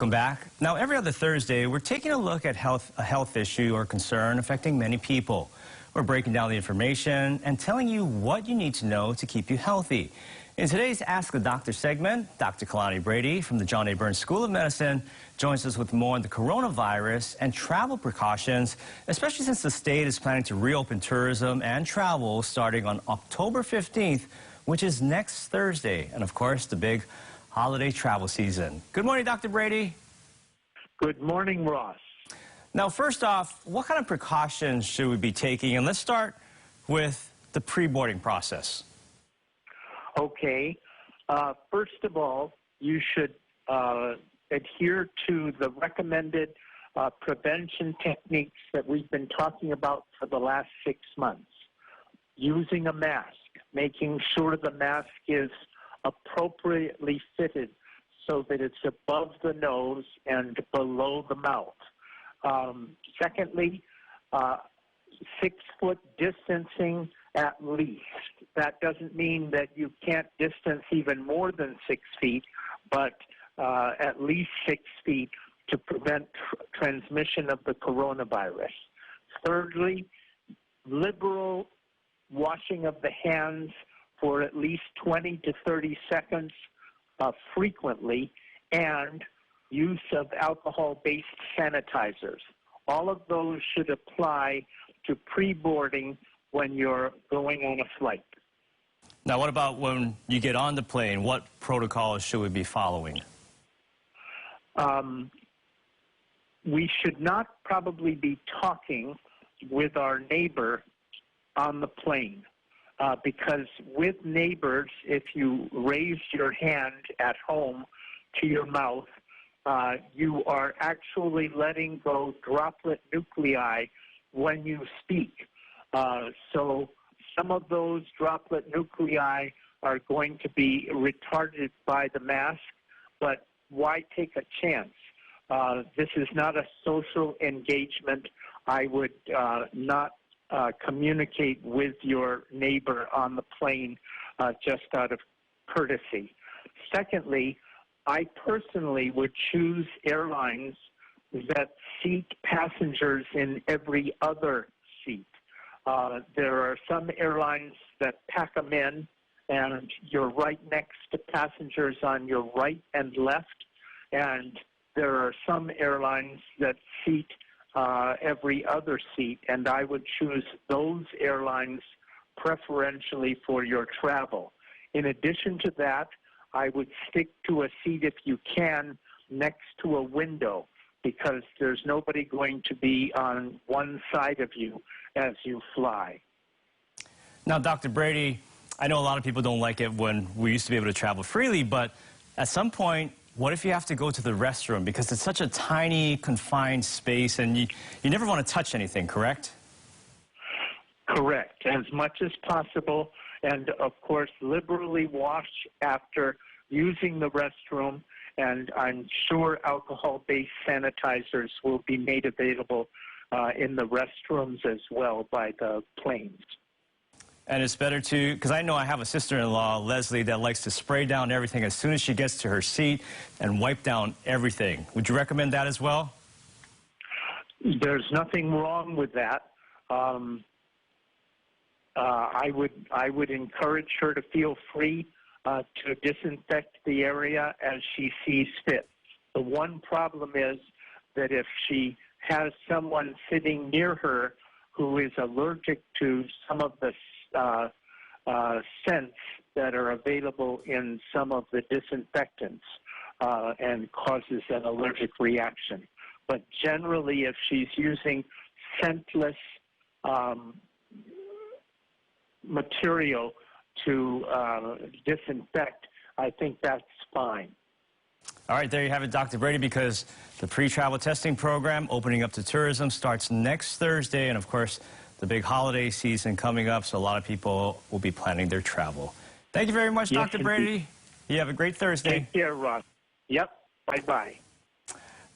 Welcome back. Now, every other Thursday, we're taking a look at a health issue or concern affecting many people. We're breaking down the information and telling you what you need to know to keep you healthy. In today's Ask the Doctor segment, Dr. Kalani Brady from the John A. Burns School of Medicine joins us with more on the coronavirus and travel precautions, especially since the state is planning to reopen tourism and travel starting on October 15th, which is next Thursday. And of course, the big holiday travel season. Good morning, Dr. Brady. Good morning, Ross. Now, first off, what kind of precautions should we be taking? And let's start with the pre-boarding process. Okay. First of all, you should adhere to the recommended prevention techniques that we've been talking about for the last 6 months. Using a mask, making sure the mask is appropriately fitted so that it's above the nose and below the mouth. Secondly, 6-foot distancing at least. That doesn't mean that you can't distance even more than 6 feet, but at least 6 feet to prevent transmission of the coronavirus. Thirdly, liberal washing of the hands for at least 20 to 30 seconds frequently, and use of alcohol-based sanitizers. All of those should apply to pre-boarding when you're going on a flight. Now, what about when you get on the plane? What protocols should we be following? We should not probably be talking with our neighbor on the plane. Because with neighbors, if you raise your hand at home to your mouth, you are actually letting go droplet nuclei when you speak. So some of those droplet nuclei are going to be retarded by the mask, but why take a chance? This is not a social engagement. I would not communicate with your neighbor on the plane just out of courtesy. Secondly, I personally would choose airlines that seat passengers in every other seat. There are some airlines that pack them in and you're right next to passengers on your right and left, and there are some airlines that seat every other seat, and I would choose those airlines preferentially for your travel. In addition to that, I would stick to a seat, if you can, next to a window, because there's nobody going to be on one side of you as you fly. Now, Dr. Brady, I know a lot of people don't like it when we used to be able to travel freely, but at some point, what if you have to go to the restroom? Because it's such a tiny, confined space, and you never want to touch anything, correct? Correct, as much as possible. And, of course, liberally wash after using the restroom. And I'm sure alcohol-based sanitizers will be made available in the restrooms as well by the planes. And it's better to, because I know I have a sister-in-law, Leslie, that likes to spray down everything as soon as she gets to her seat and wipe down everything. Would you recommend that as well? There's nothing wrong with that. I would encourage her to feel free to disinfect the area as she sees fit. The one problem is that if she has someone sitting near her who is allergic to some of the scents that are available in some of the disinfectants and causes an allergic reaction. But generally, if she's using scentless material to disinfect, I think that's fine. All right, there you have it, Dr. Brady, because the pre-travel testing program opening up to tourism starts next Thursday, and of course, the big holiday season coming up, so a lot of people will be planning their travel. Thank you very much, Yes, Dr. Brady. You have a great Thursday. Take care, Ross. Yep. Bye-bye.